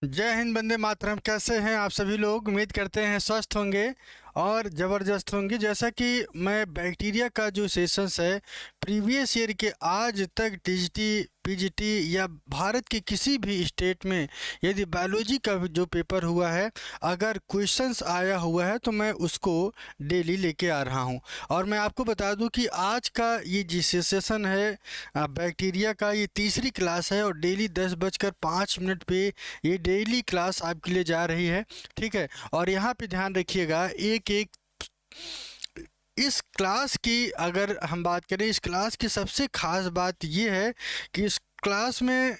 जय हिंद, वंदे मातरम। कैसे हैं आप सभी लोग? उम्मीद करते हैं स्वस्थ होंगे और ज़बरदस्त होंगे। जैसा कि मैं बैक्टीरिया का जो सेशंस है प्रीवियस ईयर के आज तक टीजीटी पीजीटी या भारत के किसी भी स्टेट में यदि बायोलॉजी का जो पेपर हुआ है, अगर क्वेश्चंस आया हुआ है तो मैं उसको डेली लेके आ रहा हूं। और मैं आपको बता दूं कि आज का ये जी सेशन है बैक्टीरिया का, ये तीसरी क्लास है और डेली 10:05 पे ये डेली क्लास आपके लिए जा रही है। ठीक है, और यहाँ पे ध्यान रखिएगा, एक एक इस क्लास की अगर हम बात करें, इस क्लास की सबसे खास बात ये है कि इस क्लास में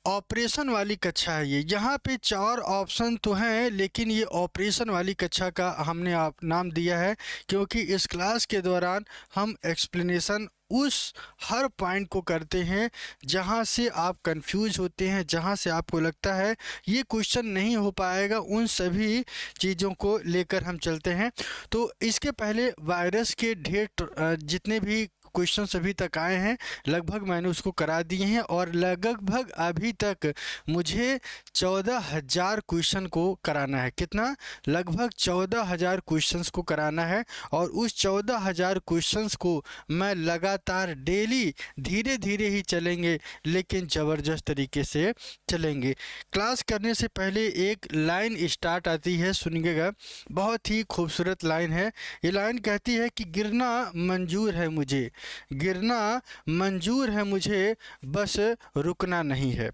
ऑपरेशन वाली कक्षा है। ये यहाँ पे 4 ऑप्शन तो हैं, लेकिन ये ऑपरेशन वाली कक्षा का हमने आप नाम दिया है क्योंकि इस क्लास के दौरान हम एक्सप्लेनेशन उस हर पॉइंट को करते हैं जहाँ से आप कंफ्यूज होते हैं, जहाँ से आपको लगता है ये क्वेश्चन नहीं हो पाएगा, उन सभी चीज़ों को लेकर हम चलते हैं। तो इसके पहले वायरस के ढेर जितने भी क्वेश्चन अभी तक आए हैं लगभग मैंने उसको करा दिए हैं, और लगभग अभी तक मुझे 14,000 क्वेश्चन को कराना है। कितना? लगभग 14,000 क्वेश्चंस को कराना है, और उस 14,000 क्वेश्चंस को मैं लगातार डेली धीरे धीरे ही चलेंगे लेकिन ज़बरदस्त तरीके से चलेंगे। क्लास करने से पहले एक लाइन स्टार्ट आती है, सुनिएगा, बहुत ही खूबसूरत लाइन है। ये लाइन कहती है कि गिरना मंजूर है मुझे, गिरना मंजूर है मुझे, बस रुकना नहीं है।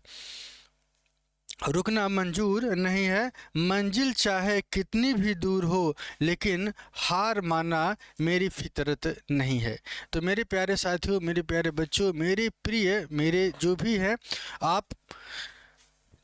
रुकना मंजूर नहीं है, मंजिल चाहे कितनी भी दूर हो लेकिन हार माना मेरी फितरत नहीं है। तो मेरे प्यारे साथियों, मेरे प्यारे बच्चों, मेरे प्रिय, मेरे जो भी हैं, आप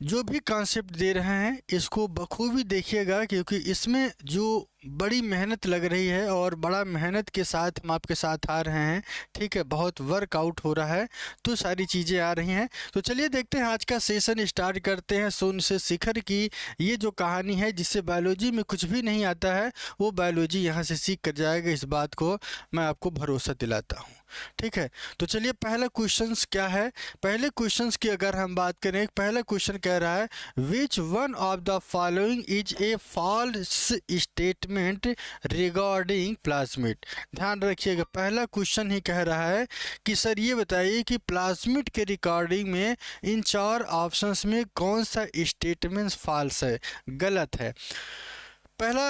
जो भी कॉन्सेप्ट दे रहे हैं इसको बखूबी देखिएगा क्योंकि इसमें जो बड़ी मेहनत लग रही है और बड़ा मेहनत के साथ हम आपके साथ आ रहे हैं। ठीक है, बहुत वर्कआउट हो रहा है, तो सारी चीज़ें आ रही हैं। तो चलिए देखते हैं, आज का सेशन स्टार्ट करते हैं। शून्य से शिखर की ये जो कहानी है, जिससे बायोलॉजी में कुछ भी नहीं आता है वो बायोलॉजी यहाँ से सीख कर जाएगा, इस बात को मैं आपको भरोसा दिलाता हूँ। ठीक है, तो चलिए पहला क्वेश्चंस क्या है। पहले क्वेश्चंस की अगर हम बात करें, पहला क्वेश्चन कह रहा है which one of the following is a false statement regarding plasmid. ध्यान रखिएगा, पहला क्वेश्चन ही कह रहा है कि सर ये बताइए कि प्लाज्मिड के रिकॉर्डिंग में इन 4 ऑप्शंस में कौन सा स्टेटमेंट फॉल्स है, गलत है। पहला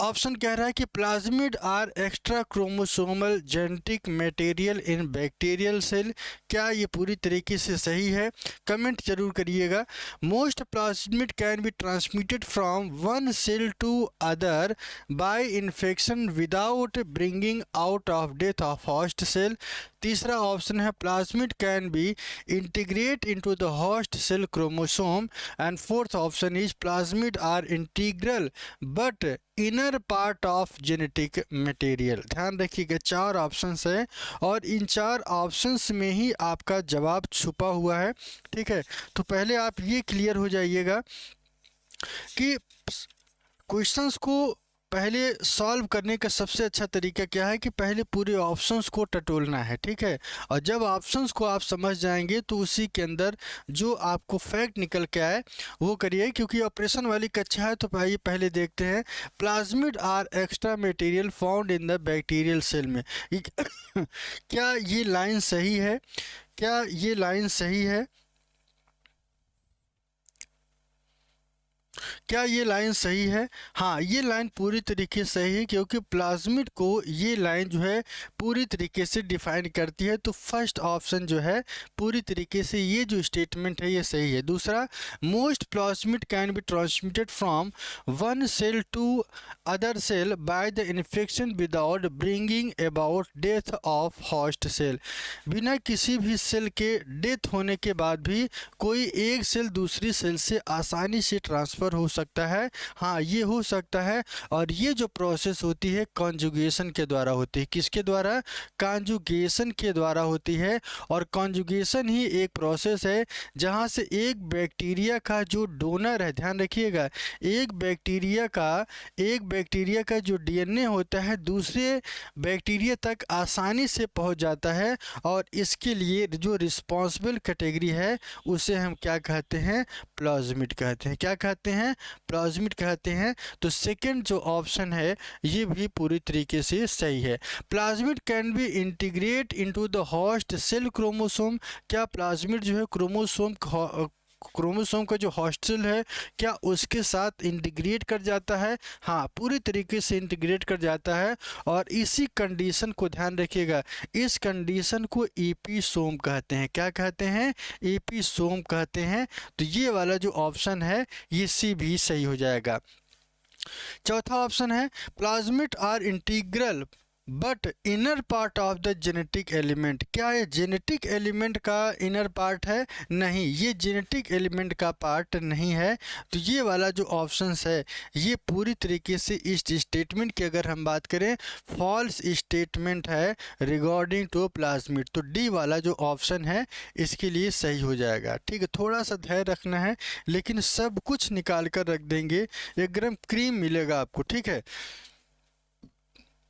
ऑप्शन कह रहा है कि plasmid are extra chromosomal genetic material in bacterial cell. क्या ये पूरी तरीके से सही है? कमेंट जरूर करिएगा। Most plasmid can be transmitted from one cell to other by infection without bringing out of death of host cell. तीसरा ऑप्शन है plasmid can be integrate into the host cell chromosome. And fourth option is plasmid are integral but inner part of genetic material. ध्यान रखिएगा, 4 options है और इन 4 options में ही आपका जवाब छुपा हुआ है। ठीक है, तो पहले आप ये क्लियर हो जाइएगा कि क्वेश्चंस को पहले सॉल्व करने का सबसे अच्छा तरीका क्या है कि पहले पूरे ऑप्शंस को टटोलना है। ठीक है, और जब ऑप्शंस को आप समझ जाएंगे तो उसी के अंदर जो आपको फैक्ट निकल के आए वो करिए, क्योंकि ऑपरेशन वाली कक्षा है। तो पहले देखते हैं, plasmid are extra material found in the bacterial cell में। क्या ये लाइन सही है? क्या ये लाइन सही है? क्या ये लाइन सही है? हाँ, ये लाइन पूरी तरीके से सही है क्योंकि प्लाज्मिड को ये लाइन जो है पूरी तरीके से डिफाइन करती है। तो फर्स्ट ऑप्शन जो है पूरी तरीके से ये जो स्टेटमेंट है ये सही है। दूसरा, most plasmid can be transmitted from one cell to other cell by the infection without bringing about death of host cell. बिना किसी भी सेल के डेथ होने के बाद भी कोई एक सेल दूसरी सेल से आसानी से ट्रांसफ़र ट्रांसफ़र हो सकता है, हाँ ये हो सकता है। और ये जो प्रोसेस होती है कॉन्जुगेशन के द्वारा होती है। किसके द्वारा? कॉन्जुगेशन के द्वारा होती है। और कॉन्जुगेशन ही एक प्रोसेस है जहाँ से एक बैक्टीरिया का जो डोनर है, ध्यान रखिएगा, एक बैक्टीरिया का जो डीएनए होता है दूसरे बैक्टीरिया तक आसानी से पहुंच जाता है। और इसके लिए जो रिस्पॉन्सिबल कैटेगरी है उसे हम क्या कहते हैं? प्लाज्मिड कहते हैं। क्या कहते हैं? प्लाज्मिड कहते हैं। तो सेकंड जो ऑप्शन है ये भी पूरी तरीके से सही है। Plasmid can be integrate into the host cell chromosome. क्या प्लाज्मिड जो है क्रोमोसोम का जो हॉस्टल है क्या उसके साथ इंटीग्रेट कर जाता है? हाँ, पूरी तरीके से इंटीग्रेट कर जाता है। और इसी कंडीशन को ध्यान रखिएगा, इस कंडीशन को एपिसोम कहते हैं। क्या कहते हैं? एपिसोम कहते हैं। तो ये वाला जो ऑप्शन है ये सी भी सही हो जाएगा। चौथा ऑप्शन है plasmid are integral but inner part of the genetic element. क्या ये जेनेटिक एलिमेंट का इनर पार्ट है? नहीं, ये जेनेटिक एलिमेंट का पार्ट नहीं है। तो ये वाला जो ऑप्शंस है ये पूरी तरीके से इस स्टेटमेंट की अगर हम बात करें फॉल्स स्टेटमेंट है रिगार्डिंग टू प्लाज्मिड। तो डी वाला जो ऑप्शन है इसके लिए सही हो जाएगा। ठीक है, थोड़ा सा धैर्य रखना है लेकिन सब कुछ निकाल कर रख देंगे, एकदम क्रीम मिलेगा आपको। ठीक है,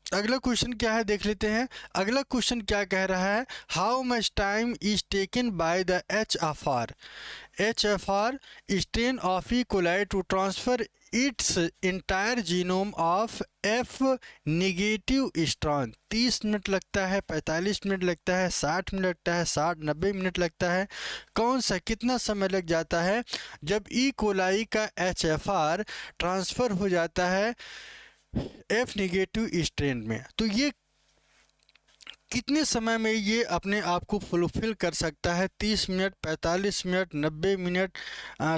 अगला क्वेश्चन क्या है देख लेते हैं। अगला क्वेश्चन क्या कह रहा है? How much time is taken by the H F R strain of E coli to transfer its entire genome of F negative strand? 30 minute लगता है, 45 मिनट लगता है, 60 मिनट लगता है, 60-90 मिनट लगता है? कौन सा कितना समय लग जाता है जब ई कोलाई का एच.एफ.आर ट्रांसफ़र हो जाता है एफ निगेटिव स्ट्रेन में? तो ये कितने समय में ये अपने आप को फुलफिल कर सकता है? 30 minute, 45 minute, 90 minute,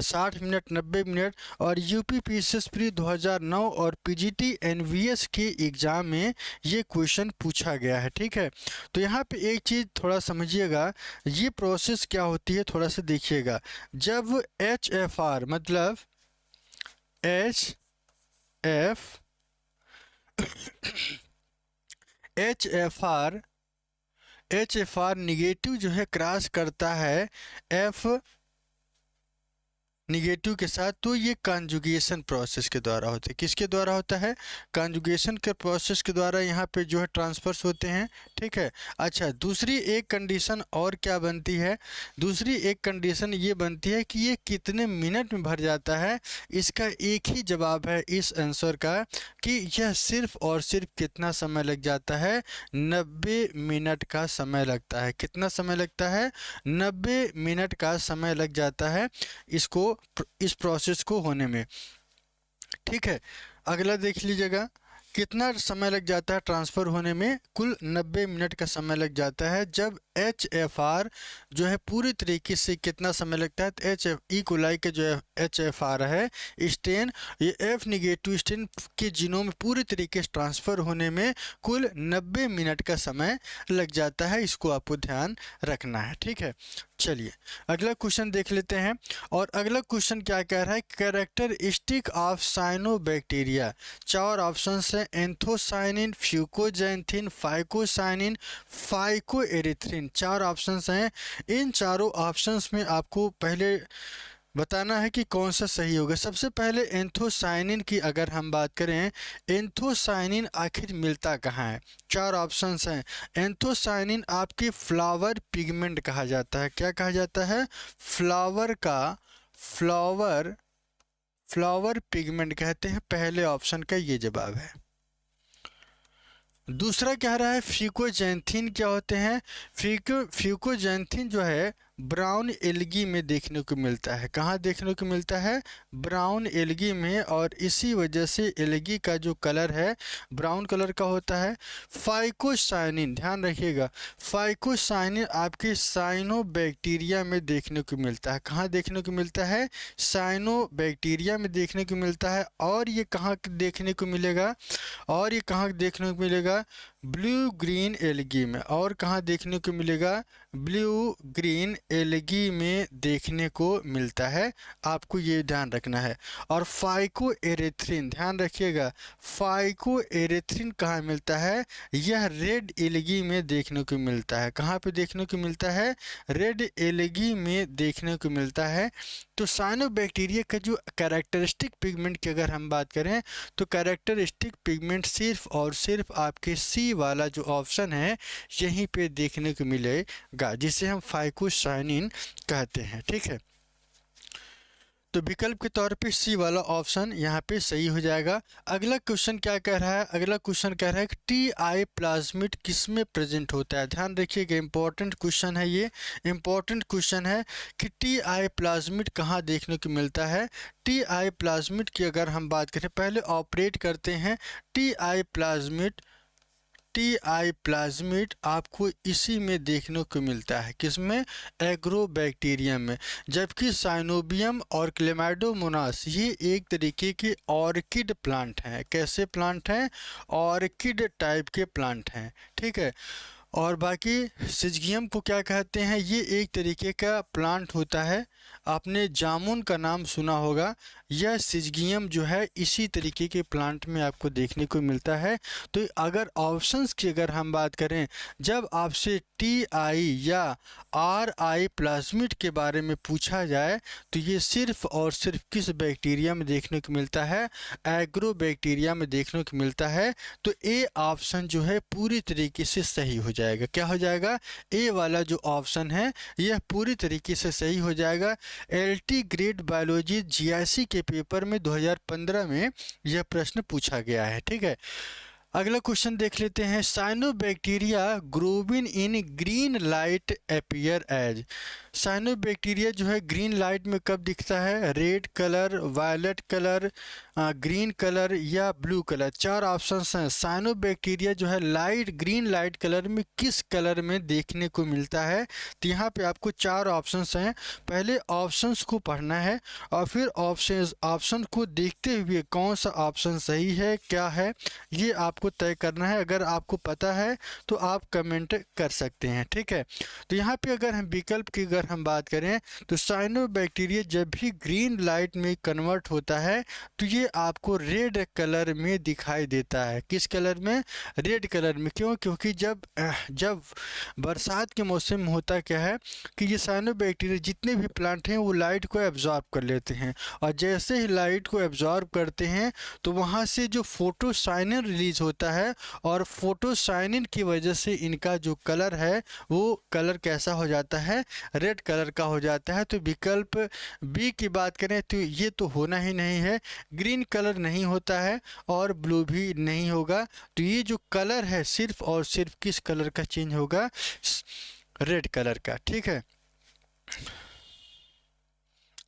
60 minute, 90 minute. और यूपी पीसीएस प्री 2009 और पीजीटी एनवीएस के एग्ज़ाम में ये क्वेश्चन पूछा गया है। ठीक है, तो यहाँ पे एक चीज़ थोड़ा समझिएगा, ये प्रोसेस क्या होती है थोड़ा सा देखिएगा। जब एच.एफ.आर मतलब एच एफ आर निगेटिव जो है क्रॉस करता है एफ निगेटिव के साथ, तो ये कॉन्जुगेशन प्रोसेस के द्वारा होता है। किसके द्वारा होता है? कॉन्जुगेशन के प्रोसेस के द्वारा यहाँ पे जो है ट्रांसफर्स होते हैं। ठीक है, अच्छा दूसरी एक कंडीशन और क्या बनती है? दूसरी एक कंडीशन ये बनती है कि ये कितने मिनट में भर जाता है। इसका एक ही जवाब है इस आंसर का कि यह सिर्फ और सिर्फ कितना समय लग जाता है? 90 मिनट का समय लगता है। कितना समय लगता है? 90 मिनट का समय लग जाता है इस प्रोसेस को होने में। ठीक है, अगला देख लीजिएगा, कितना समय लग जाता है ट्रांसफ़र होने में? कुल 90 मिनट का समय लग जाता है। जब एच.एफ.आर जो है पूरी तरीके से कितना समय लगता है? तो ई कोलाई के जो एच.एफ.आर है स्ट्रेन, ये एफ निगेटिव स्ट्रेन के जीनोम में पूरी तरीके से ट्रांसफ़र होने में कुल 90 मिनट का समय लग जाता है। इसको आपको ध्यान रखना है। ठीक है, चलिए अगला क्वेश्चन देख लेते हैं। और अगला क्वेश्चन क्या कह रहा है? Characteristic of cyanobacteria. 4 ऑप्शन हैं, एंथोसाइनिन, फ्यूकोजैंथिन, फाइकोसाइनिन, फाइकोएरिथ्रिन। 4 ऑप्शंस हैं। इन चारों ऑप्शंस में आपको पहले बताना है कि कौन सा सही होगा। सबसे पहले एंथोसाइनिन की अगर हम बात करें, एंथोसाइनिन आखिर मिलता कहाँ है? 4 ऑप्शंस हैं। एंथोसाइनिन आपके फ्लावर पिगमेंट कहा जाता है। क्या कहा जाता है? फ्लावर पिगमेंट कहते हैं। पहले ऑप्शन का ये जवाब है। दूसरा कह रहा है फ्यूकोजैंथिन क्या होते हैं? फ्यूकोजैंथिन जो है ब्राउन एल्गी में देखने को मिलता है। कहाँ देखने को मिलता है? ब्राउन एल्गी में। और इसी वजह से एल्गी का जो कलर है ब्राउन कलर का होता है। फाइकोसाइनिन, ध्यान रखिएगा, फाइकोसाइनिन आपके साइनोबैक्टीरिया में देखने को मिलता है। कहाँ देखने को मिलता है? साइनोबैक्टीरिया में देखने को मिलता है। और ये कहाँ देखने को मिलेगा? और ये कहाँ देखने को मिलेगा? ब्लू ग्रीन एल्गी में। और कहाँ देखने को मिलेगा? ब्लू ग्रीन एल्गी में देखने को मिलता है, आपको ये ध्यान रखना है। और फाइको एरेथ्रिन, ध्यान रखिएगा, फाइको एरेथ्रिन कहाँ मिलता है? यह रेड एल्गी में देखने को मिलता है। कहाँ पे देखने को मिलता है? रेड एल्गी में देखने को मिलता है। तो साइनोबैक्टीरिया का जो कैरेक्टरिस्टिक पिगमेंट की अगर हम बात करें तो कैरेक्टरिस्टिक पिगमेंट सिर्फ और सिर्फ आपके सी वाला जो ऑप्शन है यहीं पे देखने को मिलेगा, जिसे हम फाइकोसाइनिन कहते हैं। ठीक है, तो विकल्प के तौर पे सी वाला ऑप्शन यहाँ पे सही हो जाएगा। अगला क्वेश्चन क्या कह रहा है? अगला क्वेश्चन कह रहा है कि टी आई प्लाज्मिड किस में प्रेजेंट होता है? ध्यान रखिएगा, इंपॉर्टेंट क्वेश्चन है ये, इंपॉर्टेंट क्वेश्चन है कि टी आई प्लाज्मिड कहाँ देखने को मिलता है। टी आई प्लाज्मिड की अगर हम बात करें, पहले ऑपरेट करते हैं। T I plasmid, T I plasmid आपको इसी में देखने को मिलता है, किसमें? एग्रोबैक्टीरियम में। जबकि साइनोबियम और क्लेमाइडोमोनास ये एक तरीके के ऑर्किड प्लांट हैं। कैसे प्लांट हैं? ऑर्किड टाइप के प्लांट हैं। ठीक है, और बाकी सिजगियम को क्या कहते हैं? ये एक तरीके का प्लांट होता है, आपने जामुन का नाम सुना होगा। यह सिजगियम जो है इसी तरीके के प्लांट में आपको देखने को मिलता है। तो अगर ऑप्शंस की अगर हम बात करें, जब आपसे टी आई या आर आई प्लाज्मिड के बारे में पूछा जाए तो ये सिर्फ और सिर्फ किस बैक्टीरिया में देखने को मिलता है? एग्रोबैक्टीरिया में देखने को मिलता है। तो ए ऑप्शन जो है पूरी तरीके से सही हो जाएगा। क्या हो जाएगा? ए वाला जो ऑप्शन है यह पूरी तरीके से सही हो जाएगा। एलटी ग्रेड बायोलॉजी जीआईसी के पेपर में 2015 में यह प्रश्न पूछा गया है। ठीक है, अगला क्वेश्चन देख लेते हैं। Cyanobacteria growing in green light appear as. Cyanobacteria जो है ग्रीन लाइट में कब दिखता है? Red colour, violet colour, green colour या ब्लू कलर। चार ऑप्शंस हैं। साइनोबैक्टीरिया जो है लाइट ग्रीन लाइट कलर में किस कलर में देखने को मिलता है? तो यहाँ पे आपको चार ऑप्शंस हैं। पहले ऑप्शंस को पढ़ना है और फिर ऑप्शन को देखते हुए कौन सा ऑप्शन सही है, क्या है, ये आपको तय करना है। अगर आपको पता है तो आप कमेंट कर सकते हैं। ठीक है, तो यहाँ पे अगर हम विकल्प की अगर हम बात करें तो साइनोबैक्टीरिया जब भी ग्रीन लाइट में कन्वर्ट होता है तो ये आपको रेड कलर में दिखाई देता है। किस कलर में? रेड कलर में। क्यों? क्योंकि जब जब बरसात के मौसम में होता क्या है कि ये साइनोबैक्टीरिया जितने भी प्लांट हैं वो लाइट को एब्जॉर्ब कर लेते हैं, और जैसे ही लाइट को एब्जॉर्ब करते हैं तो वहाँ से जो फोटोसाइनिन रिलीज होता है, और फोटोसाइनिन की वजह से इनका जो कलर है वो कलर कैसा हो जाता है? रेड कलर का हो जाता है। तो विकल्प बी की बात करें तो ये तो होना ही नहीं है, ग्रीन कलर नहीं होता है और ब्लू भी नहीं होगा। तो ये जो कलर है सिर्फ और सिर्फ किस कलर का चेंज होगा? रेड कलर का। ठीक है,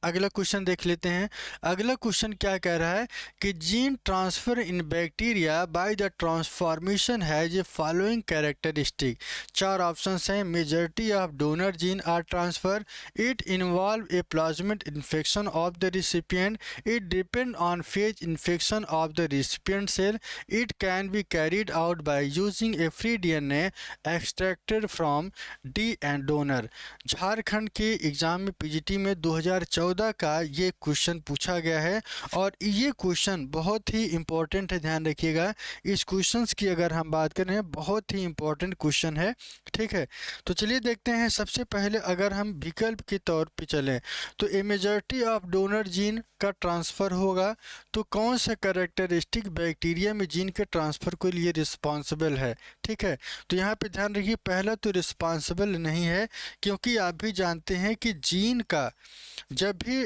अगला क्वेश्चन देख लेते हैं। अगला क्वेश्चन क्या कह रहा है कि gene transfer in bacteria by the transformation has a following characteristic. चार ऑप्शंस हैं। Majority of donor gene are transfer, it involve a plasmid infection of the recipient, it depend on phage infection of the recipient cell, it can be carried out by using a free DNA extracted from the and donor. Jharkhand के exam में PGT में 2014 का ये question पूछा गया है, और ये क्वेश्चन बहुत ही इंपॉर्टेंट है, ध्यान रखिएगा। इस क्वेश्चंस की अगर हम बात करें बहुत ही इंपॉर्टेंट क्वेश्चन है। ठीक है, तो चलिए देखते हैं। सबसे पहले अगर हम विकल्प के तौर पे चलें तो ए मेजॉरिटी ऑफ डोनर जीन का ट्रांसफ़र होगा, तो कौन सा कैरेक्टरिस्टिक बैक्टीरिया में जीन के ट्रांसफ़र के लिए रिस्पॉन्सिबल है? ठीक है, तो यहाँ पे ध्यान रखिए, पहला तो रिस्पॉन्सिबल नहीं है, क्योंकि आप भी जानते हैं कि जीन का जब भी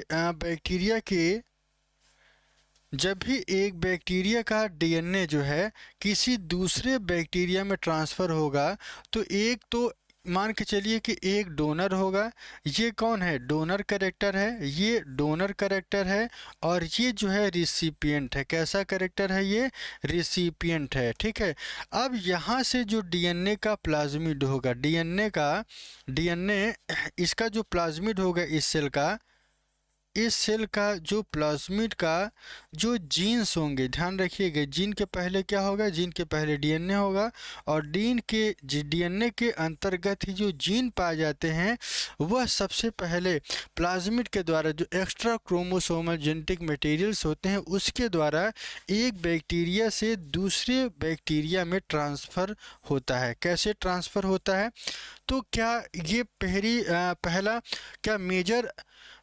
एक बैक्टीरिया का डीएनए जो है किसी दूसरे बैक्टीरिया में ट्रांसफ़र होगा तो एक तो मान के चलिए कि एक डोनर होगा। ये कौन है? डोनर कैरेक्टर है, ये डोनर कैरेक्टर है, और ये जो है रिसिपिएंट है। कैसा कैरेक्टर है? ये रिसिपिएंट है। ठीक है, अब यहाँ से जो डीएनए का प्लाज्मिड होगा, डीएनए इसका जो प्लाज्मिड होगा इस सेल का, इस सेल का जो प्लाज्मिड का जो जीन्स होंगे, ध्यान रखिएगा, जीन के पहले क्या होगा, जीन के पहले डीएनए होगा, और डीएनए के अंतर्गत ही जो जीन पाए जाते हैं वह सबसे पहले प्लाज्मिड के द्वारा जो एक्स्ट्रा क्रोमोसोमल जेनेटिक मटेरियल्स होते हैं उसके द्वारा एक बैक्टीरिया से दूसरे बैक्टीरिया में ट्रांसफ़र होता है। कैसे ट्रांसफ़र होता है? तो क्या ये पहला क्या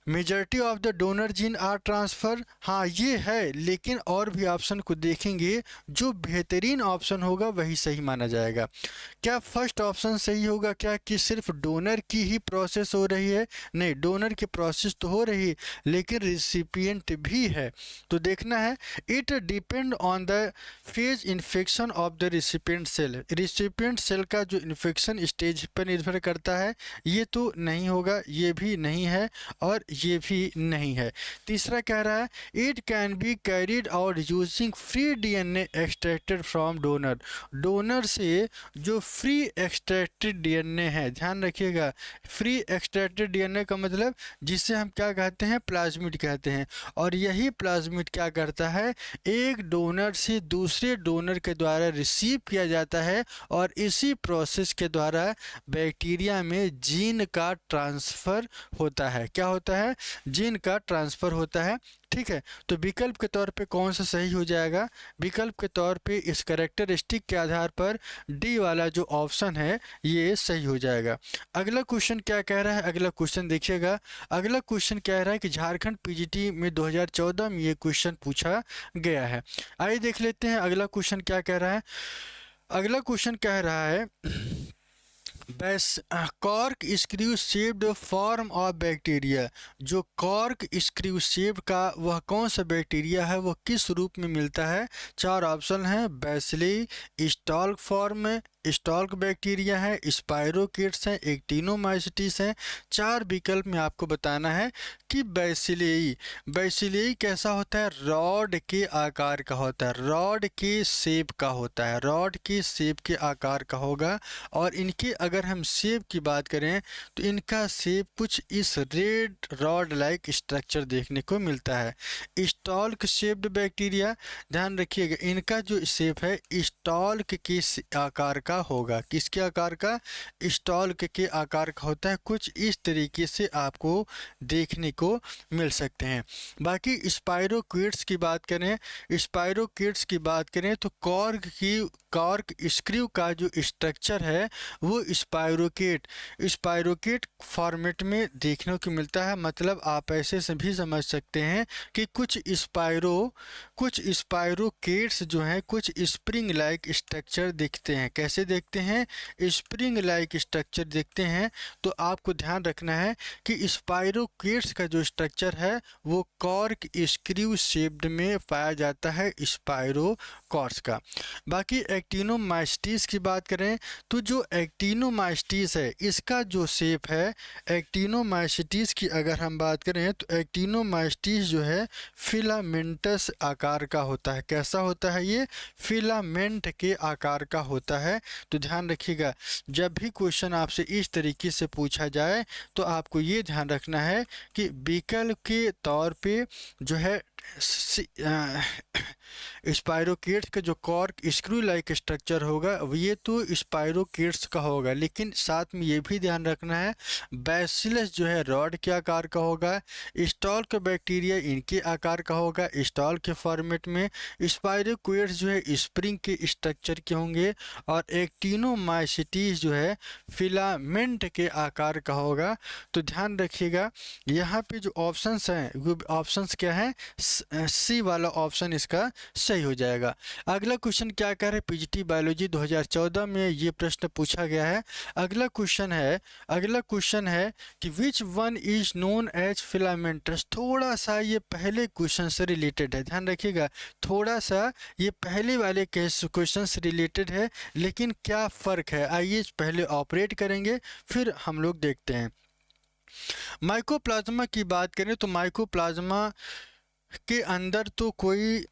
majority of the donor gene are transfer? हाँ ये है, लेकिन और भी ऑप्शन को देखेंगे, जो बेहतरीन ऑप्शन होगा वही सही माना जाएगा। क्या फर्स्ट ऑप्शन सही होगा क्या कि सिर्फ डोनर की ही प्रोसेस हो रही है? नहीं, डोनर की प्रोसेस तो हो रही है लेकिन रिसिपिएंट भी है। तो देखना है, it depend on the phage infection of the recipient cell. Recipient cell का जो इन्फेक्शन स्टेज पर निर्भर करता है, ये तो नहीं होगा, ये भी नहीं है और ये भी नहीं है। तीसरा कह रहा है it can be carried out using free DNA extracted from donor. Donor से जो फ्री एक्सट्रैक्टेड डीएनए है, ध्यान रखिएगा, फ्री एक्सट्रैक्टेड डीएनए का मतलब जिसे हम क्या कहते हैं, प्लाज्मिड कहते हैं। और यही प्लाज्मिड क्या करता है, एक डोनर से दूसरे डोनर के द्वारा रिसीव किया जाता है और इसी प्रोसेस के द्वारा बैक्टीरिया में जीन का ट्रांसफ़र होता है। क्या होता है? जीन का ट्रांसफ़र होता है। ठीक है, तो विकल्प के तौर पे कौन सा सही हो जाएगा? विकल्प के तौर पे इस कैरेक्टरिस्टिक के आधार पर डी वाला जो ऑप्शन है ये सही हो जाएगा। अगला क्वेश्चन क्या कह रहा है? अगला क्वेश्चन देखिएगा, अगला क्वेश्चन कह रहा है कि झारखंड पीजीटी में 2014 में ये क्वेश्चन पूछा गया है। आइए देख लेते हैं अगला क्वेश्चन क्या कह रहा है। अगला क्वेश्चन कह रहा है cork screw shaped form of bacteria. जो कॉर्क स्क्रू शेप का वह कौन सा बैक्टीरिया है, वह किस रूप में मिलता है? चार ऑप्शन हैं, बैसिली, स्टॉल्क फॉर्म में, स्टॉल्क बैक्टीरिया है, स्पाइरोकिट्स हैं, एक्टिनोमाइसिटिस हैं। चार विकल्प में आपको बताना है कि बैसिलेई कैसा होता है? रॉड के आकार का होता है, रॉड के शेप का होता है, रॉड के शेप के आकार का होगा। और इनके अगर हम शेप की बात करें तो इनका शेप कुछ इस रेड रॉड लाइक स्ट्रक्चर देखने को मिलता है। स्टॉल्क शेप्ड बैक्टीरिया, ध्यान रखिएगा, इनका जो शेप है स्टॉल्क के आकार का होगा। किसके आकार का? स्टॉल्क के आकार का होता है। कुछ इस तरीके से आपको देखने को मिल सकते हैं। बाकी स्पाइरोकिट्स की बात करें, स्पाइरोकिट्स की बात करें तो कॉर्क स्क्रू का जो स्ट्रक्चर है वो स्पाइरोकिट फॉर्मेट में देखने को मिलता है। मतलब आप ऐसे से भी समझ सकते हैं कि कुछ स्पाइरोकिट्स जो हैं कुछ स्प्रिंग लाइक स्ट्रक्चर दिखते हैं। कैसे देखते हैं? स्प्रिंग लाइक स्ट्रक्चर दिखते हैं। तो आपको ध्यान रखना है कि स्पाइरोकिट्स का जो स्ट्रक्चर है वो कॉर्क स्क्रू शेप्ड में पाया जाता है, स्पाइरोकॉर्स का। बाकी एक्टिनोमाइसिटिस की बात करें तो जो एक्टिनोमाइसिटिस है इसका जो शेप है, एक्टिनोमाइसिटिस की अगर हम बात करें तो एक्टिनोमाइसिटिस जो है फिलामेंटस आकार का होता है। कैसा होता है? ये फिलामेंट के आकार का होता है। तो ध्यान रखिएगा, जब भी क्वेश्चन आपसे इस तरीके से पूछा जाए तो आपको ये ध्यान रखना है कि विकल्प के तौर पे जो है स्पाइरोकिट्स का जो कॉर्क स्क्रू लाइक स्ट्रक्चर होगा ये तो स्पाइरोकिट्स का होगा, लेकिन साथ में ये भी ध्यान रखना है बैसिलस जो है रॉड के आकार का होगा, स्टॉल्क बैक्टीरिया इनके आकार का होगा स्टॉल के फॉर्मेट में, स्पाइरोकिट्स जो है स्प्रिंग के स्ट्रक्चर के होंगे, और एक्टिनोमाइसिटिस जो है फिलामेंट के आकार का होगा। तो ध्यान रखिएगा यहाँ पे जो ऑप्शंस हैं वो ऑप्शंस क्या हैं? सी वाला ऑप्शन इसका सही हो जाएगा। अगला क्वेश्चन क्या कह रहे हैं? पीजीटी बायोलॉजी 2014 में ये प्रश्न पूछा गया है। अगला क्वेश्चन है कि which one is known as filamentous. थोड़ा सा ये पहले क्वेश्चन से रिलेटेड है, ध्यान रखिएगा, थोड़ा सा ये पहले वाले क्वेश्चन से रिलेटेड है, लेकिन क्या फ़र्क है आइए पहले ऑपरेट करेंगे फिर हम लोग देखते हैं। माइकोप्लाज्मा की बात करें तो माइकोप्लाज्मा के अंदर तो कोई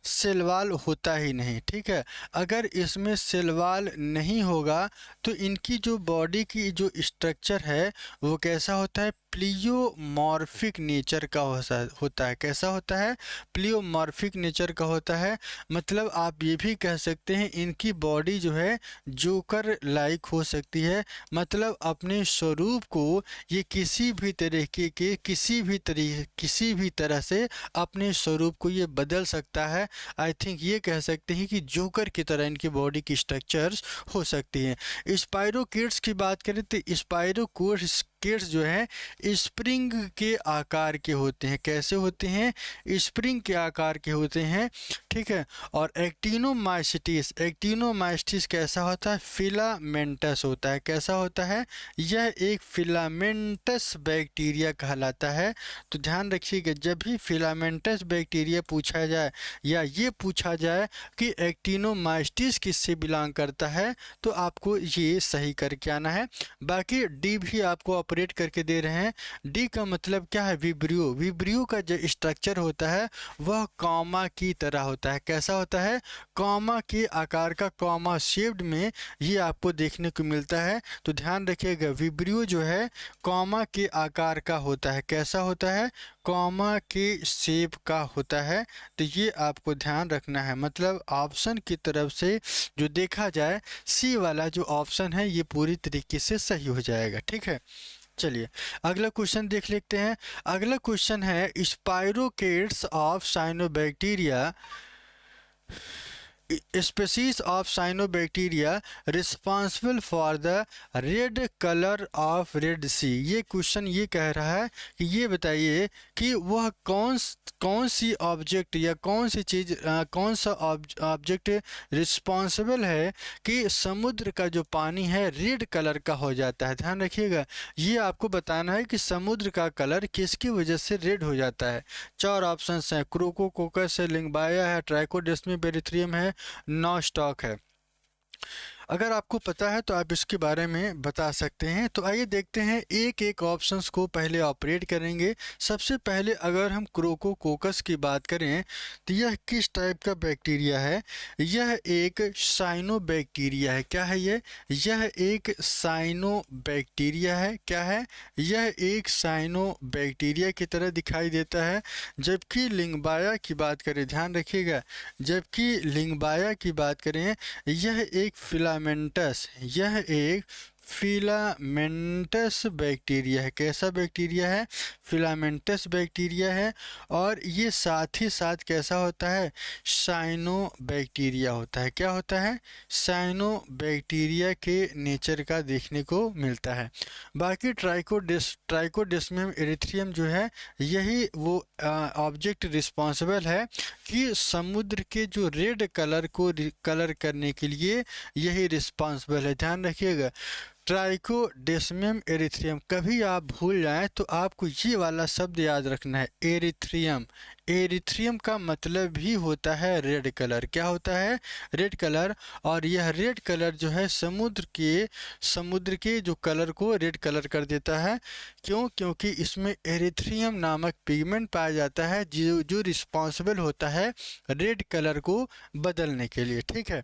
सेलवाल होता ही नहीं, ठीक है। अगर इसमें सेलवाल नहीं होगा तो इनकी जो बॉडी की जो स्ट्रक्चर है वो कैसा होता है, प्लियोमॉर्फिक नेचर का होता है। कैसा होता है, प्लियोमॉर्फिक नेचर का होता है। मतलब आप ये भी कह सकते हैं इनकी बॉडी जो है जोकर लाइक हो सकती है। मतलब अपने स्वरूप को ये किसी भी तरीके के किसी भी तरह से अपने स्वरूप को ये बदल सकता है। आई थिंक ये कह सकते हैं कि जोकर की तरह इनकी बॉडी की स्ट्रक्चर्स हो सकती हैं। स्पाइरोकिड्स की बात करें तो स्पाइरोकिड्स जो है स्प्रिंग के आकार के होते हैं। कैसे होते हैं, स्प्रिंग के आकार के होते हैं, ठीक है। और एक्टिनोमाइस्टिस कैसा होता है, फिलामेंटस होता है। कैसा होता है, यह एक फिलामेंटस बैक्टीरिया कहलाता है। तो ध्यान रखिएगा, जब भी फिलामेंटस बैक्टीरिया पूछा जाए या ये पूछा जाए कि एक्टिनोमाइस्टिस किससे बिलोंग करता है तो आपको ये सही करके आना है। बाकी डी भी आपको ऑपरेट करके दे रहे हैं। डी का मतलब क्या है, विब्रियो। विब्रियो का जो स्ट्रक्चर होता है वह कॉमा की तरह होता है। कैसा होता है, कॉमा के आकार का, कॉमा शेप्ड में ये आपको देखने को मिलता है। तो ध्यान रखिएगा, विब्रियो जो है कॉमा के आकार का होता है। कैसा होता है, कॉमा के शेप का होता है। तो ये आपको ध्यान रखना है। मतलब ऑप्शन की तरफ से जो देखा जाए सी वाला जो ऑप्शन है ये पूरी तरीके से सही हो जाएगा, ठीक है। चलिए अगला क्वेश्चन देख लेते हैं। अगला क्वेश्चन है, spirochaetes of cyanobacteria, species of cyanobacteria responsible for the red color of Red Sea। ये क्वेश्चन ये कह रहा है कि ये बताइए कि वह कौन सी ऑब्जेक्ट या कौन सी चीज़, कौन सा ऑब्जेक्ट रिस्पॉन्सिबल है कि समुद्र का जो पानी है रेड कलर का हो जाता है। ध्यान रखिएगा, ये आपको बताना है कि समुद्र का कलर किसकी वजह से रेड हो जाता है। चार ऑप्शंस हैं, क्रोकोकोकस है, लिंगबाया है, ट्राइकोडेस्मी बेरिथ्रियम है, नॉस्टॉक है। अगर आपको पता है तो आप इसके बारे में बता सकते हैं। तो आइए देखते हैं, एक एक ऑप्शंस को पहले ऑपरेट करेंगे। सबसे पहले अगर हम क्रोकोकोकस की बात करें तो यह किस टाइप का बैक्टीरिया है, यह एक साइनो बैक्टीरिया है। क्या है ये, यह एक साइनो बैक्टीरिया है। क्या है, यह एक साइनो बैक्टीरिया की तरह दिखाई देता है। जबकि लिंगबाया की बात करें, ध्यान रखिएगा, जबकि लिंगबाया की बात करें यह एक यह एक फिलामेंटस बैक्टीरिया है। कैसा बैक्टीरिया है, फिलामेंटस बैक्टीरिया है। और ये साथ ही साथ कैसा होता है, साइनो बैक्टीरिया होता है। क्या होता है, साइनो बैक्टीरिया के नेचर का देखने को मिलता है। बाकी ट्राइकोडेस्मियम एरिथ्रियम जो है यही वो ऑब्जेक्ट रिस्पॉन्सिबल है कि समुद्र के जो रेड कलर को कलर करने के लिए यही रिस्पॉन्सिबल है। ध्यान रखिएगा, ट्राइकोडेस्मियम एरिथ्रियम, कभी आप भूल जाएं तो आपको ये वाला शब्द याद रखना है, एरिथ्रियम। एरिथ्रियम का मतलब भी होता है रेड कलर। क्या होता है, रेड कलर। और यह रेड कलर जो है समुद्र के जो कलर को रेड कलर कर देता है। क्यों, क्योंकि इसमें एरिथ्रियम नामक पिगमेंट पाया जाता है जो रिस्पॉन्सिबल होता है रेड कलर को बदलने के लिए, ठीक है।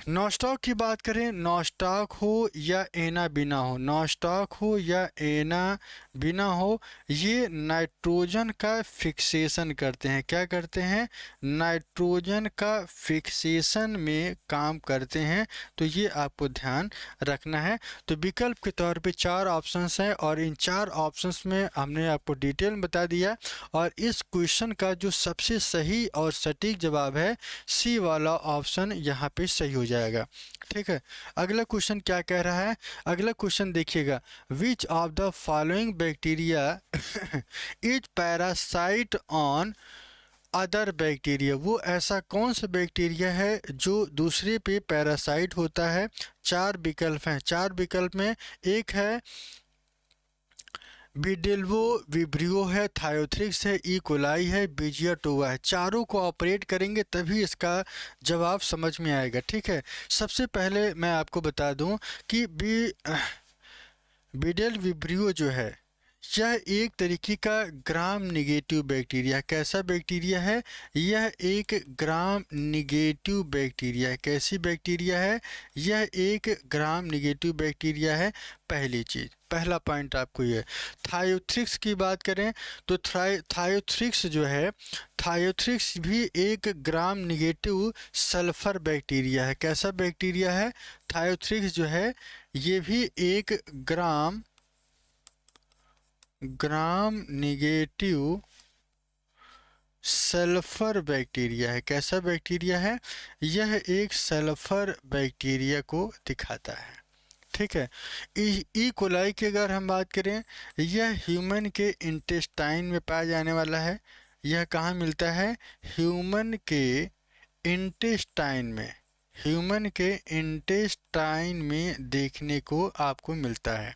नॉस्टॉक की बात करें, नॉस्टॉक हो या एना बिना हो, नॉस्टॉक हो या एना बिना हो, ये नाइट्रोजन का फिक्सेशन करते हैं। क्या करते हैं, नाइट्रोजन का फिक्सेशन में काम करते हैं। तो ये आपको ध्यान रखना है। तो विकल्प के तौर पे चार ऑप्शंस हैं और इन चार ऑप्शंस में हमने आपको डिटेल में बता दिया। और इस क्वेश्चन का जो सबसे सही और सटीक जवाब है सी वाला ऑप्शन यहाँ पे सही हो जाएगा, ठीक है। अगला क्वेश्चन क्या कह रहा है, अगला क्वेश्चन देखिएगा, विच of the following bacteria is parasite on other bacteria. वो ऐसा कौन सा बैक्टीरिया है जो दूसरे पे पैरासाइट होता है। चार विकल्प हैं, चार विकल्प में एक है बिडेल्वो विब्रियो है, थायोथ्रिक्स है, ई कोलाई है, बीजिया टोवा है। चारों को ऑपरेट करेंगे तभी इसका जवाब समझ में आएगा, ठीक है। सबसे पहले मैं आपको बता दूं कि बिडेल विब्रियो जो है यह एक तरीके का ग्राम निगेटिव बैक्टीरिया। कैसा बैक्टीरिया है? यह एक ग्राम निगेटिव बैक्टीरिया है। कैसी बैक्टीरिया है? यह एक ग्राम निगेटिव बैक्टीरिया है। पहली चीज, पहला पॉइंट आपको ये। थायोथ्रिक्स की बात करें तो थायोथ्रिक्स जो है, थायोथ्रिक्स भी एक ग्राम निगेटिव सल्फर बैक्टीरिया है। कैसा बैक्टीरिया है? थायोथ्रिक्स जो है ये भी एक ग्राम निगेटिव सल्फर बैक्टीरिया है। कैसा बैक्टीरिया है? यह एक सल्फर बैक्टीरिया को दिखाता है। ठीक है। ई कोलाई की अगर हम बात करें, यह ह्यूमन के इंटेस्टाइन में पाया जाने वाला है। यह कहाँ मिलता है? ह्यूमन के इंटेस्टाइन में, ह्यूमन के इंटेस्टाइन में देखने को आपको मिलता है।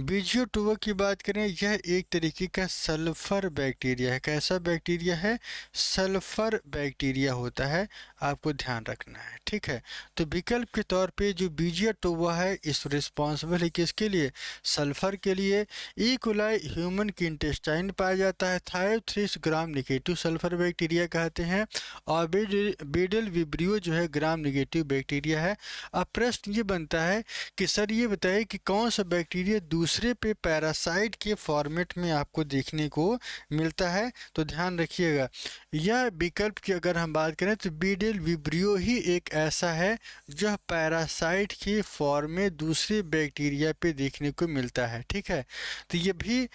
बीजियोटोवा की बात करें, यह एक तरीके का सल्फर बैक्टीरिया है। कैसा बैक्टीरिया है? सल्फर बैक्टीरिया होता है, आपको ध्यान रखना है। ठीक है। तो विकल्प के तौर पे जो बीजियोटोवा है इस रिस्पॉन्सिबल है किसके लिए? सल्फर के लिए। ई कोलाई ह्यूमन की इंटेस्टाइन पाया जाता है। थायोथ्रिक्स ग्राम निगेटिव सल्फर बैक्टीरिया कहते हैं। और बेडल विब्रियो जो है ग्राम निगेटिव बैक्टीरिया है। अब प्रश्न ये बनता है कि सर ये बताइए कि कौन सा बैक्टीरिया दूसरे पे पैरासाइट के फॉर्मेट में आपको देखने को मिलता है? तो ध्यान रखिएगा, यह विकल्प की अगर हम बात करें तो बीडल विब्रियो ही एक ऐसा है जो पैरासाइट के फॉर्म में दूसरे बैक्टीरिया पे देखने को मिलता है। ठीक है। तो ये भी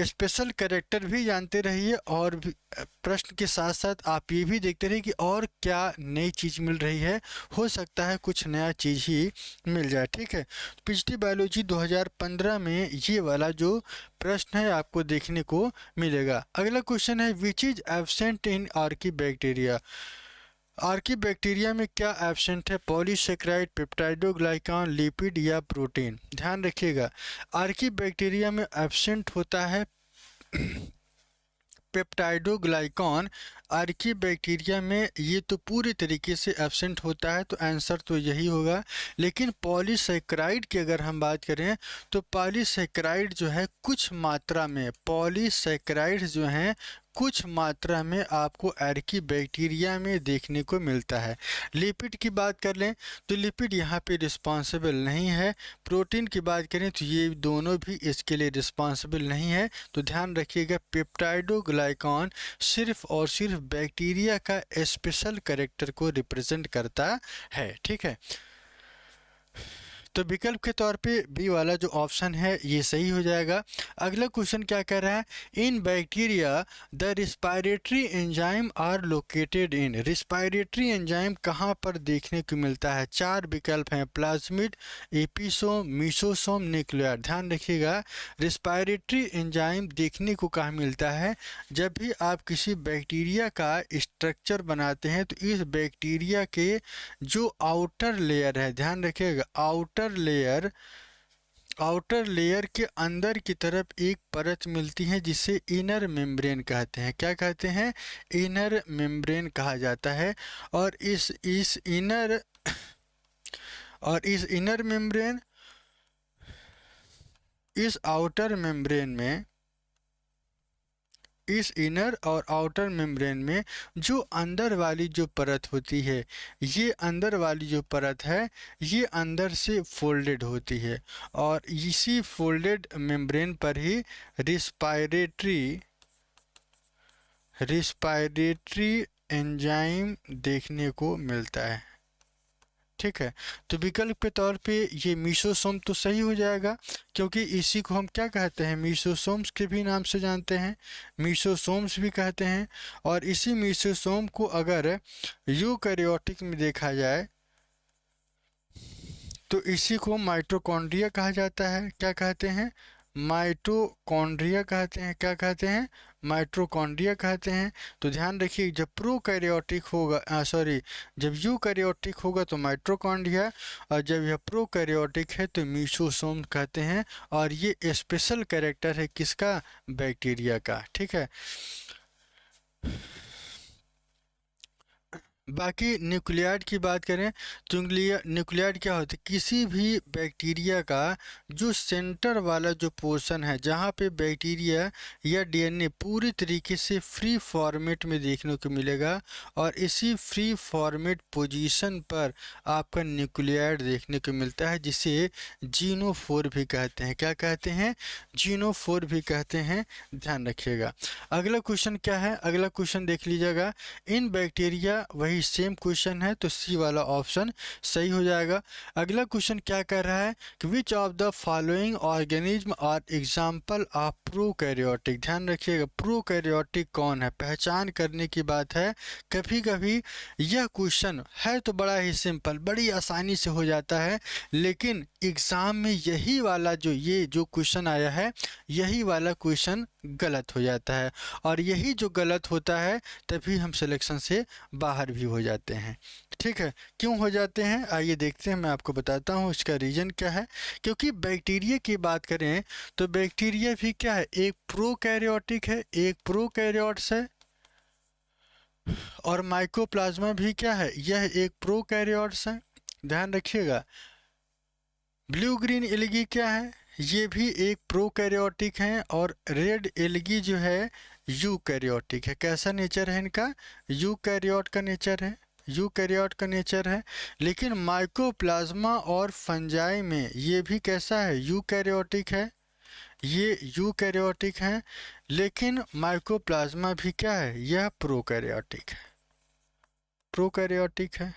स्पेशल कैरेक्टर भी जानते रहिए और प्रश्न के साथ साथ आप ये भी देखते रहिए कि और क्या नई चीज़ मिल रही है। हो सकता है कुछ नया चीज़ ही मिल जाए। ठीक है। पिछली बायोलॉजी 2015 में ये वाला जो प्रश्न है आपको देखने को मिलेगा। अगला क्वेश्चन है which is absent in Archie bacteria. Archie bacteria में क्या एब्सेंट है? पॉलीसेकेराइड, पेप्टाइडोग्लाइकान, लिपिड या प्रोटीन? ध्यान रखिएगा, आर्की बैक्टीरिया में एब्सेंट होता है पेप्टाइडोग्लाइकॉन। आर्की बैक्टीरिया में ये तो पूरे तरीके से एब्सेंट होता है, तो आंसर तो यही होगा। लेकिन पॉलीसेकेराइड की अगर हम बात करें तो पॉलीसेकेराइड जो है कुछ मात्रा में, पॉलीसेकेराइड जो हैं कुछ मात्रा में आपको आर्की बैक्टीरिया में देखने को मिलता है। लिपिड की बात कर लें तो लिपिड यहाँ पे रिस्पॉन्सिबल नहीं है। प्रोटीन की बात करें तो ये दोनों भी इसके लिए रिस्पॉन्सिबल नहीं है। तो ध्यान रखिएगा, पेप्टाइडोग्लाइकॉन सिर्फ और सिर्फ बैक्टीरिया का स्पेशल कैरेक्टर को रिप्रेजेंट करता है। ठीक है। तो विकल्प के तौर पे बी वाला जो ऑप्शन है ये सही हो जाएगा। अगला क्वेश्चन क्या कह रहा है? In bacteria the respiratory enzyme are located in. Respiratory enzyme कहाँ पर देखने को मिलता है? चार विकल्प हैं, प्लाज्मिड, एपिसोम, मीसोसोम, न्यूक्लियर। ध्यान रखिएगा, रिस्पायरेटरी एंजाइम देखने को कहाँ मिलता है? जब भी आप किसी बैक्टीरिया का स्ट्रक्चर बनाते हैं तो इस बैक्टीरिया के जो आउटर लेयर है, ध्यान रखिएगा, आउटर लेयर के अंदर की तरफ एक परत मिलती है जिसे इनर मेम्ब्रेन कहते हैं। क्या कहते हैं? इनर मेम्ब्रेन कहा जाता है। और इस इनर मेम्ब्रेन, इस आउटर मेम्ब्रेन में, इस इनर और आउटर मेम्ब्रेन में जो अंदर वाली जो परत होती है, ये अंदर वाली जो परत है ये अंदर से फोल्डेड होती है और इसी फोल्डेड मेम्ब्रेन पर ही रिस्पायरेटरी एंजाइम देखने को मिलता है। ठीक है। तो विकल्प के तौर पे ये मीसोसोम तो सही हो जाएगा, क्योंकि इसी को हम क्या कहते हैं? मीसोसोम्स के भी नाम से जानते हैं, मीसोसोम्स भी कहते हैं। और इसी मीसोसोम को अगर यूकैरियोटिक में देखा जाए तो इसी को माइटोकॉन्ड्रिया कहा जाता है। क्या कहते हैं? माइटोकॉन्ड्रिया कहते हैं। क्या कहते हैं? माइटोकॉन्ड्रिया कहते हैं। तो ध्यान रखिए, जब प्रोकैरियोटिक होगा, सॉरी, जब यूकैरियोटिक होगा तो माइटोकॉन्ड्रिया, और जब यह प्रोकैरियोटिक है तो मीसोसोम कहते हैं। और ये स्पेशल कैरेक्टर है किसका? बैक्टीरिया का। ठीक है। बाकी न्यूक्लियाइड की बात करें तो न्यूक्लियाइड क्या होता है, किसी भी बैक्टीरिया का जो सेंटर वाला जो पोर्शन है जहाँ पे बैक्टीरिया या डीएनए पूरी तरीके से फ्री फॉर्मेट में देखने को मिलेगा, और इसी फ्री फॉर्मेट पोजीशन पर आपका न्यूक्लियाइड देखने को मिलता है, जिसे जीनोफोर भी कहते हैं। क्या कहते हैं? जीनोफोर भी कहते हैं, ध्यान रखिएगा। अगला क्वेश्चन क्या है? अगला क्वेश्चन देख लीजिएगा। इन बैक्टीरिया, वही सेम क्वेश्चन है तो सी वाला ऑप्शन सही हो जाएगा। अगला क्वेश्चन क्या कर रहा है कि which of the following organism are example of prokaryotic. ध्यान रखिएगा, प्रोकैरियोटिक कौन है, पहचान करने की बात है। कभी कभी यह क्वेश्चन है तो बड़ा ही सिंपल, बड़ी आसानी से हो जाता है, लेकिन एग्ज़ाम में यही वाला ये जो क्वेश्चन आया है, यही वाला क्वेश्चन गलत हो जाता है, और यही जो गलत होता है तभी हम सिलेक्शन से बाहर भी हो जाते हैं। ठीक है, क्यों हो जाते हैं आइए देखते हैं, मैं आपको बताता हूँ इसका रीज़न क्या है। क्योंकि बैक्टीरिया की बात करें तो बैक्टीरिया भी क्या है, एक प्रोकैरियोटिक है, एक प्रोकैरियोट्स है, और माइकोप्लाज्मा भी क्या है, यह एक प्रोकैरियोट्स है। ध्यान रखिएगा। ब्लू ग्रीन एल्गी क्या है, ये भी एक प्रोकैरियोटिक है, और रेड एल्गी जो है यूकैरियोटिक है। कैसा नेचर है इनका? यूकैरियोट का नेचर है, यूकैरियोट का नेचर है। लेकिन माइकोप्लाज्मा और फंजाई में ये भी कैसा है, यूकैरियोटिक है, ये यूकैरियोटिक है। लेकिन माइकोप्लाज्मा भी क्या है, यह प्रोकैरियोटिक है, प्रोकैरियोटिक है।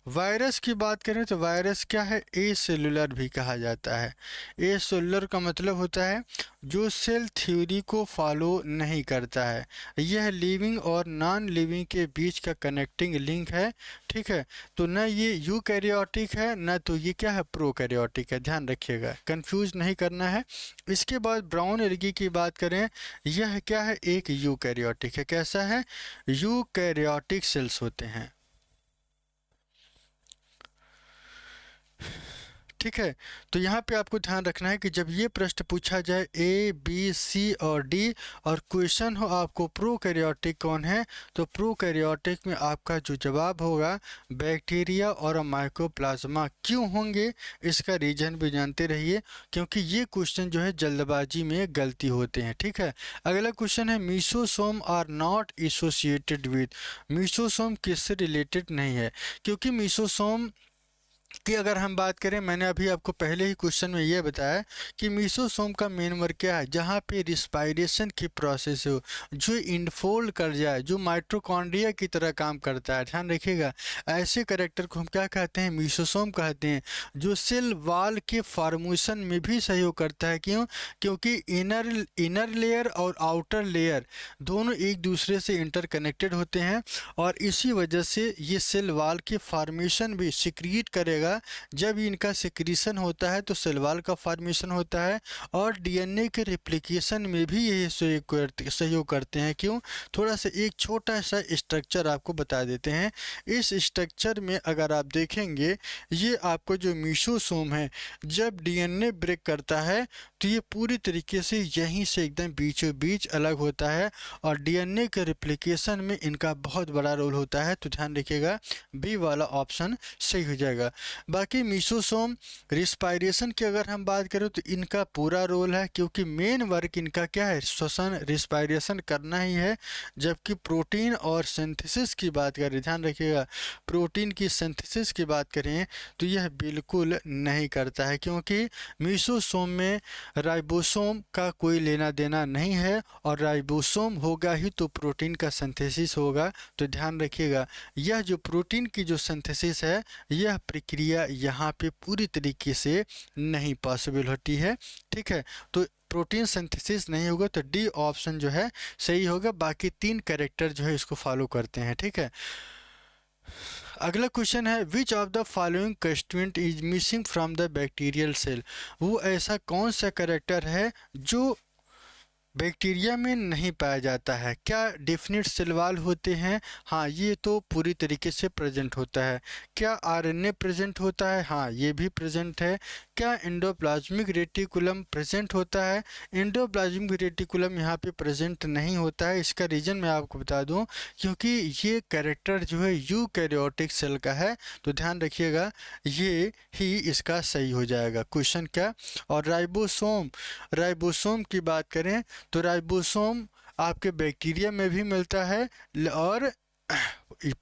वायरस की बात करें तो वायरस क्या है, ए सेलुलर भी कहा जाता है। ए सेलुलर का मतलब होता है जो सेल थ्योरी को फॉलो नहीं करता है, यह लिविंग और नॉन लिविंग के बीच का कनेक्टिंग लिंक है। ठीक है, तो न ये यूकैरियोटिक है, न तो ये क्या है, प्रोकैरियोटिक है। ध्यान रखिएगा, कंफ्यूज नहीं करना है। इसके बाद ब्राउन एल्गी की बात करें, यह क्या है, एक यूकैरियोटिक है। कैसा है, यूकैरियोटिक सेल्स होते हैं। ठीक है, तो यहाँ पे आपको ध्यान रखना है कि जब ये प्रश्न पूछा जाए ए बी सी और डी, और क्वेश्चन हो आपको प्रोकैरियोटिक कौन है, तो प्रोकैरियोटिक में आपका जो जवाब होगा बैक्टीरिया और माइकोप्लाज्मा। क्यों होंगे इसका रीजन भी जानते रहिए, क्योंकि ये क्वेश्चन जो है जल्दबाजी में गलती होते हैं। ठीक है, अगला क्वेश्चन है mesosome are not associated with. Mesosome किससे रिलेटेड नहीं है? क्योंकि मीसोसोम कि अगर हम बात करें, मैंने अभी आपको पहले ही क्वेश्चन में यह बताया कि मीसोसोम का मेन वर्क क्या है, जहाँ पे रिस्पायरेशन की प्रोसेस हो, जो इनफोल्ड कर जाए, जो माइटोकॉन्ड्रिया की तरह काम करता है। ध्यान रखिएगा, ऐसे कैरेक्टर को हम क्या कहते हैं, मीसोसोम कहते हैं, जो सेल वॉल के फॉर्मेशन में भी सहयोग करता है। क्यों? क्योंकि इनर लेयर और आउटर लेयर दोनों एक दूसरे से इंटरकनेक्टेड होते हैं, और इसी वजह से ये सेल वॉल के फॉर्मेशन भी सिक्रिएट करेगा। जब इनका सिक्रीशन होता है तो सेल वॉल का फॉर्मेशन होता है, और डीएनए के रिप्लिकेशन में भी ये सहयोग करते हैं। क्यों? थोड़ा सा एक छोटा सा स्ट्रक्चर आपको बता देते हैं। इस स्ट्रक्चर में अगर आप देखेंगे, ये आपको जो मीसोसोम है, जब डीएनए ब्रेक करता है तो ये पूरी तरीके से यहीं से एकदम बीचों बीच अलग होता है, और डीएनए के रिप्लिकेशन में इनका बहुत बड़ा रोल होता है। तो ध्यान रखिएगा, बी वाला ऑप्शन सही हो जाएगा। बाकी मीसोसोम रिस्पायरेशन की अगर हम बात करें तो इनका पूरा रोल है, क्योंकि मेन वर्क इनका क्या है, श्वसन रिस्पायरेशन करना ही है। जबकि प्रोटीन और सिंथेसिस की बात करें, ध्यान रखिएगा, प्रोटीन की सिंथेसिस की बात करें तो यह बिल्कुल नहीं करता है, क्योंकि मीसोसोम में राइबोसोम का कोई लेना देना नहीं है, और राइबोसोम होगा ही तो प्रोटीन का सिंथेसिस होगा। तो ध्यान रखिएगा, यह जो प्रोटीन की जो सिंथेसिस है, यह प्रक्रिया यहाँ पे पूरी तरीके से नहीं पॉसिबल होती है। ठीक है, तो प्रोटीन सिंथेसिस नहीं होगा, तो डी ऑप्शन जो है सही होगा। बाकी तीन कैरेक्टर जो है इसको फॉलो करते हैं। ठीक है, अगला क्वेश्चन है which of the following constituent is missing from the bacterial cell. वो ऐसा कौन सा कैरेक्टर है जो बैक्टीरिया में नहीं पाया जाता है। क्या डेफिनेट सेल वॉल होते हैं? हाँ, ये तो पूरी तरीके से प्रेजेंट होता है। क्या आरएनए प्रेजेंट होता है? हाँ, ये भी प्रेजेंट है। क्या एंडोप्लाज्मिक रेटिकुलम प्रेजेंट होता है? एंडोप्लाज्मिक रेटिकुलम यहाँ पे प्रेजेंट नहीं होता है। इसका रीज़न मैं आपको बता दूँ, क्योंकि ये कैरेक्टर जो है यूकैरियोटिक सेल का है। तो ध्यान रखिएगा, ये ही इसका सही हो जाएगा क्वेश्चन। क्या? और राइबोसोम, राइबोसोम की बात करें तो राइबोसोम आपके बैक्टीरिया में भी मिलता है और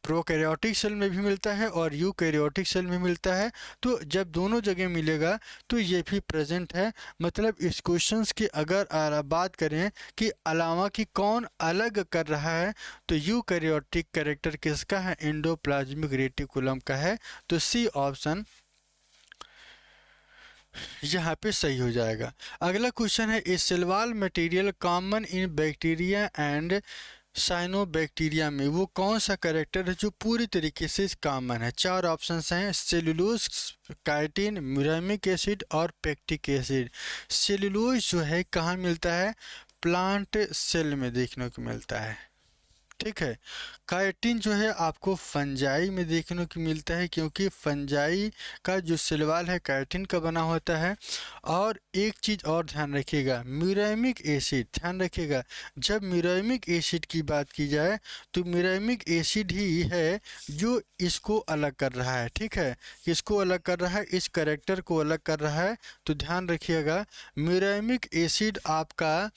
प्रोकैरियोटिक सेल में भी मिलता है और यूकैरियोटिक सेल में मिलता है। तो जब दोनों जगह मिलेगा तो ये भी प्रेजेंट है। मतलब इस क्वेश्चंस की अगर बात करें कि अलावा कि कौन अलग कर रहा है, तो यूकैरियोटिक कैरेक्टर किसका है? एंडोप्लाज्मिक रेटिकुलम का है। तो सी ऑप्शन यहाँ पे सही हो जाएगा। अगला क्वेश्चन है, a cell wall material common in bacteria and cyanobacteria में वो कौन सा कैरेक्टर है जो पूरी तरीके से कॉमन है? चार ऑप्शंस हैं, सेलुलोज, काइटिन, म्यूरामिक एसिड और पेक्टिक एसिड। सेलुलोज जो है कहाँ मिलता है? प्लांट सेल में देखने को मिलता है, ठीक है। काइटिन जो है आपको फंजाई में देखने को मिलता है, क्योंकि फंजाई का जो सिलवाल है काइटिन का बना होता है। और एक चीज़ और ध्यान रखिएगा, म्यूरामिक एसिड, ध्यान रखिएगा, जब म्यूरामिक एसिड की बात की जाए तो म्यूरामिक एसिड ही है जो इसको अलग कर रहा है, ठीक है। इसको अलग कर रहा है, इस करेक्टर को अलग कर रहा है। तो ध्यान रखिएगा, म्यूरामिक एसिड आपका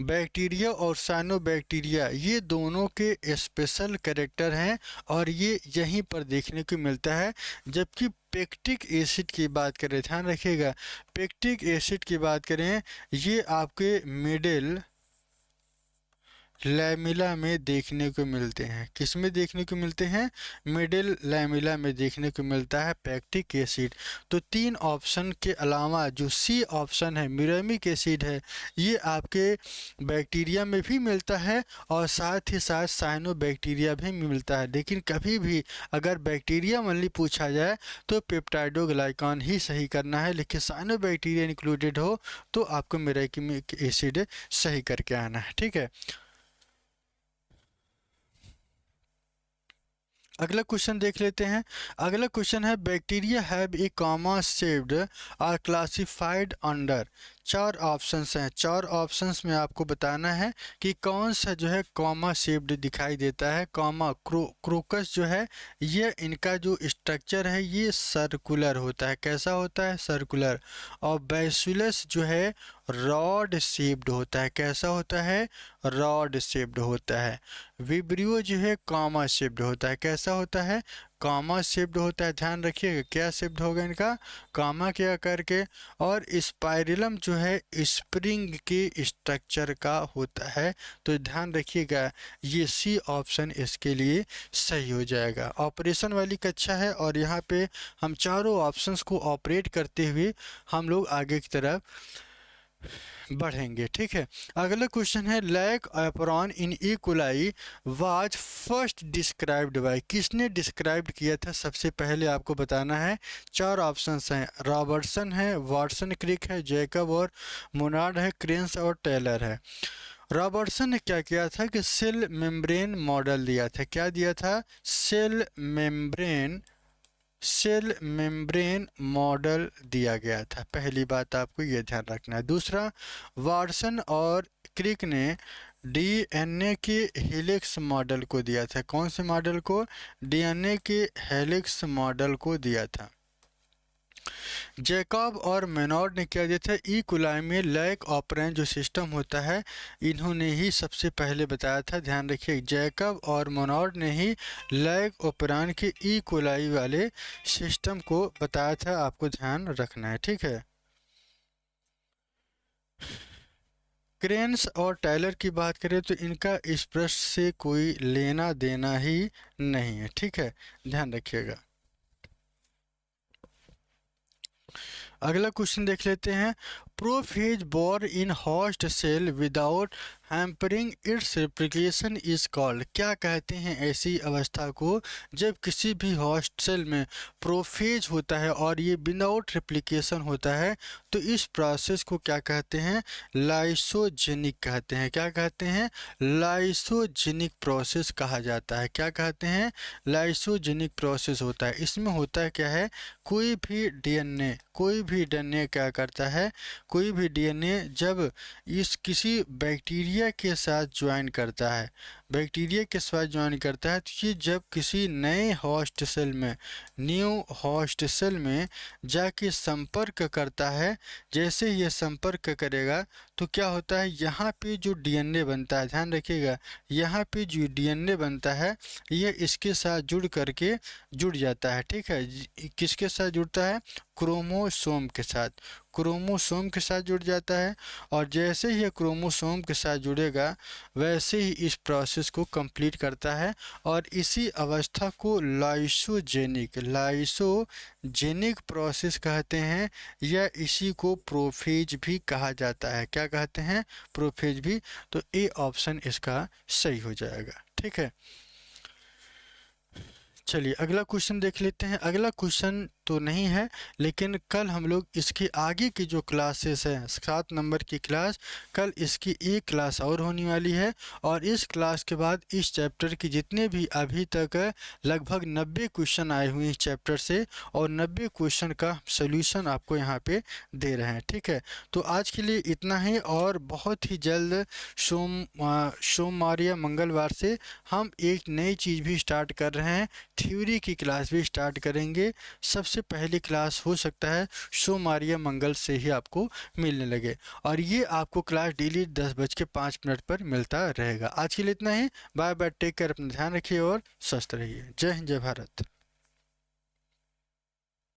बैक्टीरिया और साइनोबैक्टीरिया ये दोनों के स्पेशल कैरेक्टर हैं और ये यहीं पर देखने को मिलता है। जबकि पेक्टिक एसिड की बात करें, ध्यान रखिएगा, पेक्टिक एसिड की बात करें, ये आपके मिडिल लैमिला में देखने को मिलते हैं। किस में देखने को मिलते हैं? मिडिल लैमिला में देखने को मिलता है पेक्टिक एसिड। तो तीन ऑप्शन के अलावा जो सी ऑप्शन है म्यूरामिक एसिड है, ये आपके बैक्टीरिया में भी मिलता है और साथ ही साथ साइनोबैक्टीरिया भी मिलता है। लेकिन कभी भी अगर बैक्टीरिया ओनली पूछा जाए तो पेप्टाइडोग्लाइकॉन ही सही करना है, लेकिन साइनोबैक्टीरिया इंक्लूडेड हो तो आपको म्यूरामिक एसिड सही करके आना है, ठीक है। अगला क्वेश्चन देख लेते हैं। अगला क्वेश्चन है, bacteria have a comma shaped are classified under. चार ऑप्शंस हैं, चार ऑप्शंस में आपको बताना है कि कौन सा जो है कॉमा शेप्ड दिखाई देता है। कॉमा क्रोकस जो है ये इनका जो स्ट्रक्चर है ये सर्कुलर होता है। कैसा होता है? सर्कुलर। और बैसिलस जो है रॉड शेप्ड होता है। कैसा होता है? रॉड शेप्ड होता है। विब्रियो जो है कॉमा शेप्ड होता है। कैसा होता है? कॉमा शेप्ड होता है। ध्यान रखिएगा क्या शेप्ड होगा इनका? कॉमा के आकार के। और स्पाइरलम जो है स्प्रिंग के स्ट्रक्चर का होता है। तो ध्यान रखिएगा ये सी ऑप्शन इसके लिए सही हो जाएगा। ऑपरेशन वाली कक्षा है और यहाँ पे हम चारों ऑप्शंस को ऑपरेट करते हुए हम लोग आगे की तरफ बढ़ेंगे, ठीक है। अगला क्वेश्चन है, lac operon in E coli was first described by. किसने डिस्क्राइब किया था सबसे पहले आपको बताना है। चार ऑप्शंस हैं, रॉबर्टसन है, वाटसन क्रिक है, जैकब और मोनार्ड है, क्रेन्स और टेलर है। रॉबर्टसन ने क्या किया था कि सेल मेम्ब्रेन मॉडल दिया था। क्या दिया था? सेल मेम्ब्रेन मॉडल दिया गया था। पहली बात आपको ये ध्यान रखना है। दूसरा, वाटसन और क्रिक ने डीएनए के हेलिक्स मॉडल को दिया था। कौन से मॉडल को? डीएनए के हेलिक्स मॉडल को दिया था। जैकब और मेनॉर्ड ने क्या दिया था? ई कोलाई में लैक ऑपरेंट जो सिस्टम होता है इन्होंने ही सबसे पहले बताया था। ध्यान रखिए, जैकब और मेनॉर्ड ने ही लैक ऑपरेंट के ई कोलाई वाले सिस्टम को बताया था। आपको ध्यान रखना है, ठीक है। क्रेन्स और टायलर की बात करें तो इनका इस प्रश्न से कोई लेना देना ही नहीं है, ठीक है, ध्यान रखिएगा। अगला क्वेश्चन देख लेते हैं। Prophage bore in host cell without hampering its replication is called. क्या कहते हैं ऐसी अवस्था को जब किसी भी होस्ट सेल में प्रोफेज होता है और ये विदाउट रेप्लिकेशन होता है, तो इस प्रोसेस को क्या कहते हैं? लाइसोजेनिक कहते हैं। क्या कहते हैं? लाइसोजेनिक प्रोसेस कहा जाता है। क्या कहते हैं? लाइसोजेनिक प्रोसेस होता है। इसमें होता है क्या है, कोई भी डीएनए क्या करता है, कोई भी डीएनए जब इस किसी बैक्टीरिया के साथ ज्वाइन करता है, तो ये जब किसी नए होस्ट सेल में, न्यू होस्ट सेल में जाके संपर्क करता है, जैसे ये संपर्क करेगा तो क्या होता है, यहाँ पे जो डीएनए बनता है, ध्यान रखिएगा, यहाँ पे जो डीएनए बनता है ये इसके साथ जुड़ जाता है। ठीक है, किसके साथ जुड़ता है? क्रोमोसोम के साथ जुड़ जाता है। और जैसे ही ये क्रोमोसोम के साथ जुड़ेगा वैसे ही इस प्रोसेस को कंप्लीट करता है, और इसी अवस्था को लाइसोजेनिक प्रोसेस कहते हैं, या इसी को प्रोफेज भी कहा जाता है। क्या कहते हैं? प्रोफेज भी। तो ए ऑप्शन इसका सही हो जाएगा। ठीक है, चलिए अगला क्वेश्चन देख लेते हैं। अगला क्वेश्चन तो नहीं है, लेकिन कल हम लोग इसके आगे की जो क्लासेस हैं, 7 नंबर की क्लास, कल इसकी एक क्लास और होने वाली है, और इस क्लास के बाद इस चैप्टर की जितने भी अभी तक लगभग 90 क्वेश्चन आए हुए हैं इस चैप्टर से, और 90 क्वेश्चन का सोल्यूशन आपको यहाँ पे दे रहे हैं। ठीक है, तो आज के लिए इतना ही, और बहुत ही जल्द सोमवार या मंगलवार से हम एक नई चीज़ भी स्टार्ट कर रहे हैं, थ्योरी की क्लास भी स्टार्ट करेंगे। सबसे पहली क्लास हो सकता है सोमवार या मंगल से ही आपको मिलने लगे, और ये आपको क्लास डेली 10:05 पर मिलता रहेगा। आज के लिए इतना ही, बाय बाय, टेक केयर, अपना ध्यान रखिए और स्वस्थ रहिए। जय हिंद, जय भारत।